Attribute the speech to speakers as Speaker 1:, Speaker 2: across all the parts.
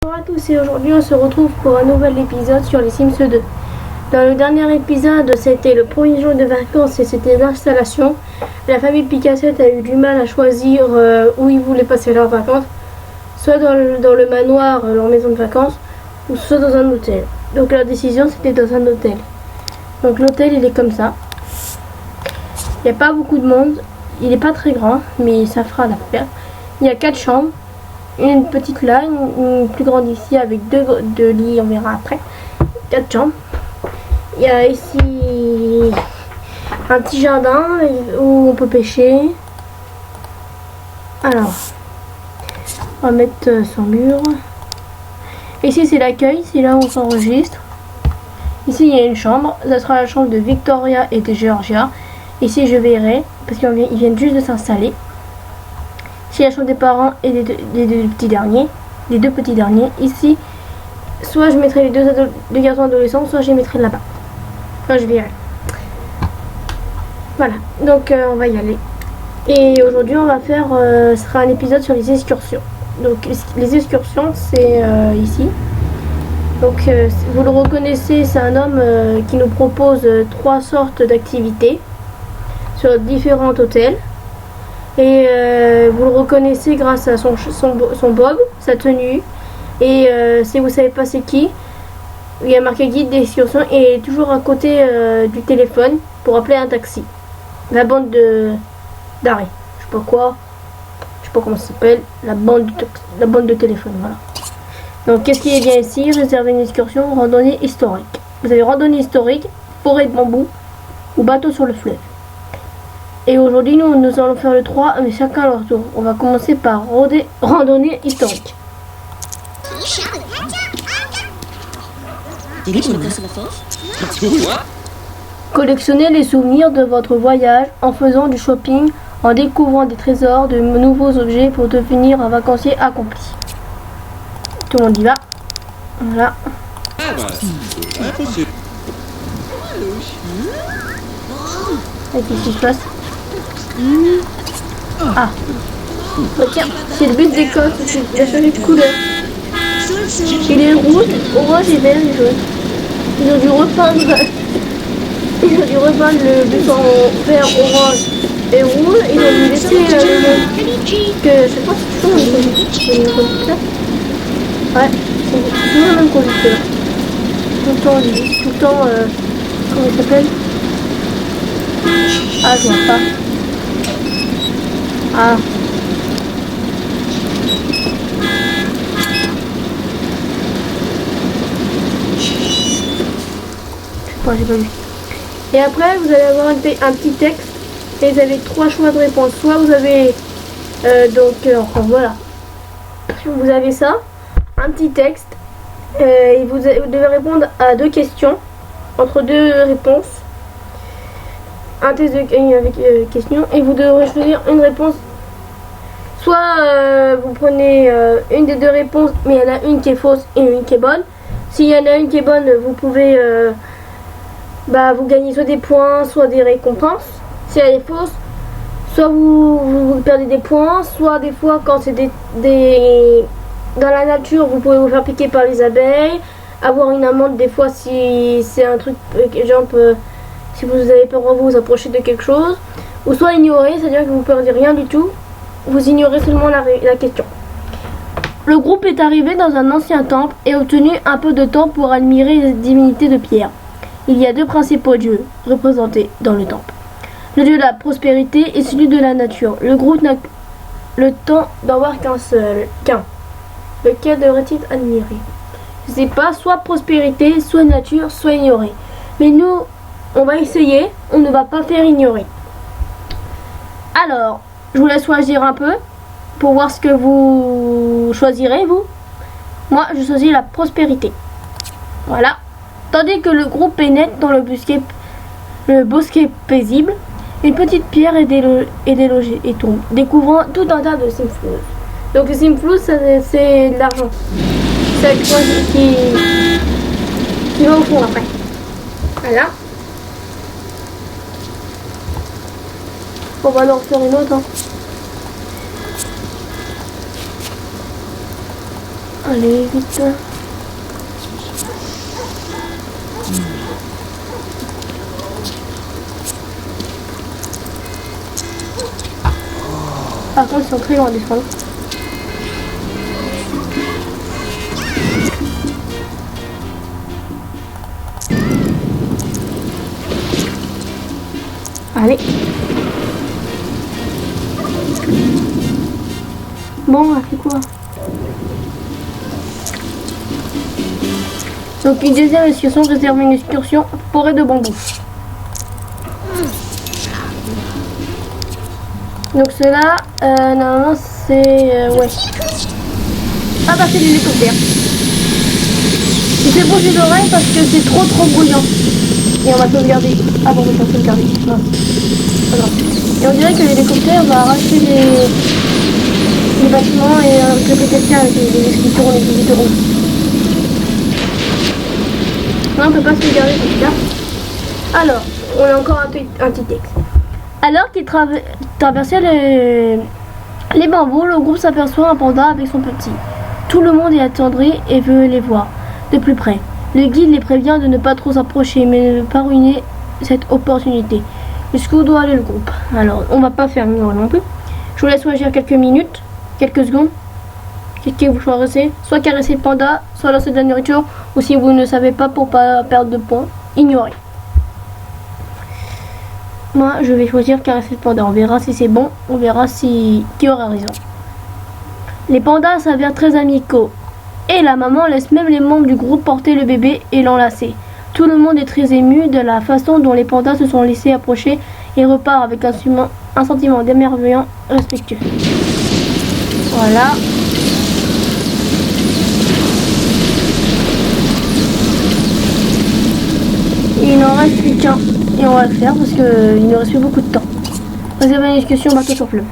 Speaker 1: Bonjour à tous et aujourd'hui on se retrouve pour un nouvel épisode sur les Sims 2. Dans le dernier épisode c'était le premier jour de vacances et c'était l'installation. La famille Picassette a eu du mal à choisir où ils voulaient passer leurs vacances. Soit dans le manoir, leur maison de vacances, ou soit dans un hôtel. Donc leur décision c'était dans un hôtel. Donc l'hôtel il est comme ça. Il n'y a pas beaucoup de monde. Il n'est pas très grand mais ça fera l'affaire. Il y a 4 chambres. Une petite là, une plus grande ici avec deux lits, on verra après. 4 chambres. Il y a ici un petit jardin où on peut pêcher. Alors, on va mettre son mur. Ici c'est l'accueil, c'est là où on s'enregistre. Ici il y a une chambre, ça sera la chambre de Victoria et de Georgia. Ici je verrai, parce qu'ils viennent juste de s'installer. Ici la chambre des parents et des deux petits derniers. Ici, soit je mettrai les deux garçons adolescents, soit je les mettrai là-bas. Enfin, je verrai. Voilà, donc on va y aller. Et aujourd'hui, on va faire, ce sera un épisode sur les excursions. Donc les excursions, c'est ici. Donc vous le reconnaissez, c'est un homme qui nous propose 3 sortes d'activités sur différents hôtels. Et vous le reconnaissez grâce à son bob, sa tenue. Et si vous savez pas c'est qui, il y a marqué guide d'excursion et toujours à côté du téléphone pour appeler un taxi. La bande d'arrêt. Je sais pas quoi. Je sais pas comment ça s'appelle. La bande de téléphone, voilà. Donc qu'est-ce qui est bien ici? Réserver une excursion, randonnée historique. Vous avez randonnée historique, forêt de bambou ou bateau sur le fleuve. Et aujourd'hui, nous allons faire le 3, mais chacun à leur tour. On va commencer par randonnée historique. Collectionnez les souvenirs de votre voyage en faisant du shopping, en découvrant des trésors, de nouveaux objets pour devenir un vacancier accompli. Tout le monde y va. Voilà. Et qu'est-ce qui se passe? Ah, bah tiens, c'est le but des coques, il a changé de couleur. Il est rouge, orange et vert et jaune. Ils ont dû repeindre le but en vert, orange et rouge. Ils ont dû laisser le que je sais pas si c'est toujours le conducteur. Ouais, c'est toujours le même conducteur. Tout le temps, comment il s'appelle? Ah, je vois pas. Ah. Bon, j'ai pas vu. Et après, vous allez avoir un petit texte. Et vous avez 3 choix de réponse. Soit vous avez enfin voilà. Vous avez ça, un petit texte. Et vous devez répondre à 2 questions entre 2 réponses. Un test avec question et vous devrez choisir une réponse. Soit vous prenez une des 2 réponses, mais il y en a une qui est fausse et une qui est bonne. S'il y en a une qui est bonne, vous pouvez vous gagnez soit des points, soit des récompenses. Si elle est fausse, soit vous perdez des points, soit des fois quand c'est dans la nature, vous pouvez vous faire piquer par les abeilles, avoir une amende des fois si c'est un truc exemple. Si vous n'avez pas le droit de vous approcher de quelque chose, ou soit ignorer, c'est-à-dire que vous ne perdez rien du tout, vous ignorez seulement la question. Le groupe est arrivé dans un ancien temple et a obtenu un peu de temps pour admirer les divinités de pierre. Il y a 2 principaux dieux représentés dans le temple. Le dieu de la prospérité et celui de la nature. Le groupe n'a le temps d'en voir qu'un. Lequel devrait-il admirer? Je sais pas, soit prospérité, soit nature, soit ignorer. Mais nous, on va essayer, on ne va pas faire ignorer. Alors, je vous laisse choisir un peu pour voir ce que vous choisirez, vous. Moi, je choisis la prospérité. Voilà. Tandis que le groupe est net dans le bosquet paisible, une petite pierre est délogée et tombe, découvrant tout un tas de simflous. Donc, le simflous, c'est de l'argent. C'est le qui va au fond après. Voilà. On va en refaire une autre. Hein. Allez, vite. Par contre, ils sont très loin à descendre. Allez. Bon, on a fait quoi? Donc une deuxième excursion réserve une excursion forêt de bambou. Donc cela, normalement c'est... ouais. Ah bah c'est l'hélicoptère. Il fait bouger l'oreille parce que c'est trop bruyant. Et on va sauvegarder. Ah bon, on va sauvegarder. Non. Pas grave. Et on dirait que l'hélicoptère va arracher les bâtiments et que c'est quelqu'un avec les qui tournent et qui tournent. Là on peut pas sauvegarder tout ça. Alors, on a encore un petit texte. Alors qu'il traversait les bambous, le groupe s'aperçoit un panda avec son petit. Tout le monde est attendri et veut les voir de plus près. Le guide les prévient de ne pas trop s'approcher, mais de ne pas ruiner cette opportunité. Jusqu'où doit aller le groupe? Alors, on va pas faire mieux non plus. Je vous laisse choisir quelques minutes, quelques secondes. Qu'est-ce que vous choisissez? Soit caresser le panda, soit lancer de la nourriture, ou si vous ne savez pas pour pas perdre de points, ignorez. Moi, je vais choisir caresser le panda. On verra si c'est bon, on verra qui aura raison. Les pandas s'avèrent très amicaux. Et la maman laisse même les membres du groupe porter le bébé et l'enlacer. Tout le monde est très ému de la façon dont les pandas se sont laissés approcher et repart avec un sentiment d'émerveillement respectueux. Voilà. Il n'en reste plus qu'un. Et on va le faire parce qu'il ne reste plus beaucoup de temps. Réservez une discussion bateau sur fleuve.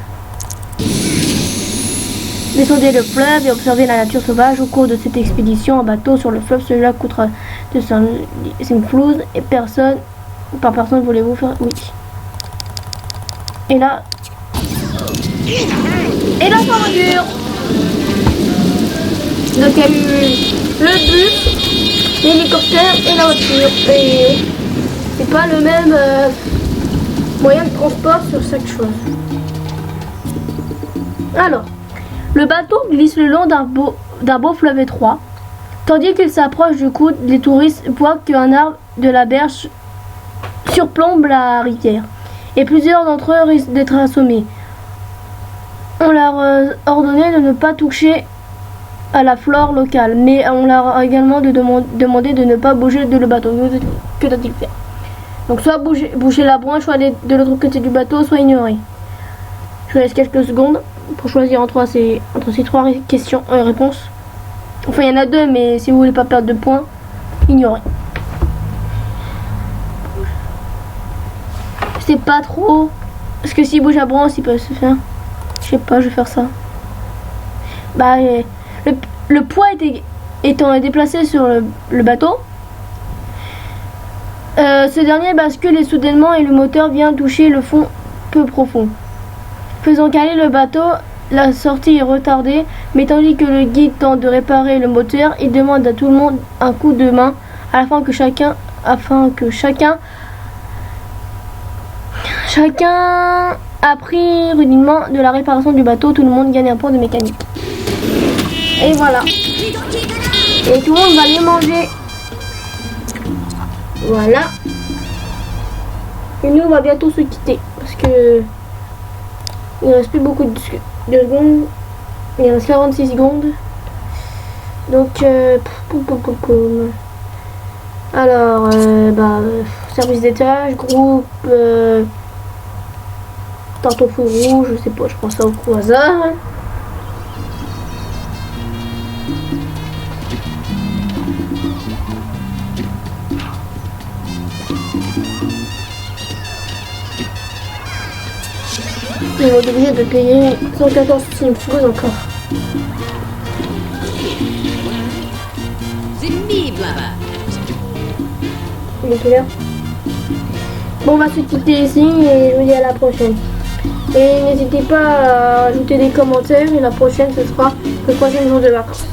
Speaker 1: Descendez le fleuve et observez la nature sauvage. Au cours de cette expédition en bateau sur le fleuve, celui-là coûtera 5 flouses et par personne voulez-vous faire? Oui. Et là, l'aventure. Donc il y a eu le bus, l'hélicoptère et la voiture. Et c'est pas le même moyen de transport sur chaque chose. Alors. Le bateau glisse le long d'un beau fleuve étroit. Tandis qu'il s'approche du coude, les touristes voient qu'un arbre de la berge surplombe la rivière. Et plusieurs d'entre eux risquent d'être assommés. On leur ordonnait de ne pas toucher à la flore locale, mais on leur a également demandé de ne pas bouger de le bateau. Que doit-il faire? Donc soit bouger la branche, soit aller de l'autre côté du bateau, soit ignorer. Je vous laisse quelques secondes pour choisir entre ces trois questions réponses. Enfin, il y en a deux, mais si vous voulez pas perdre de points, ignorez. Je sais pas trop. Parce que s'il bouge la branche, il peut se faire. Je sais pas, je vais faire ça. Bah, le poids étant déplacé sur le bateau, ce dernier bascule et soudainement et le moteur vient toucher le fond peu profond. Faisant caler le bateau, la sortie est retardée, mais tandis que le guide tente de réparer le moteur, il demande à tout le monde un coup de main afin que chacun a pris rudiment de la réparation du bateau. Tout le monde gagne un point de mécanique. Et voilà. Et tout le monde va les manger. Voilà. Et nous on va bientôt se quitter parce que il ne reste plus beaucoup de secondes. Il reste 46 secondes. Donc, alors, service d'étage, groupe, tarte au feu rouge, je sais pas, je prends ça au hasard. Ils vont être obligés de payer 114 centimes encore. Il est quelle heure? Bon, on va se quitter ici et je vous dis à la prochaine. Et n'hésitez pas à ajouter des commentaires et la prochaine ce sera le troisième jour de vacances.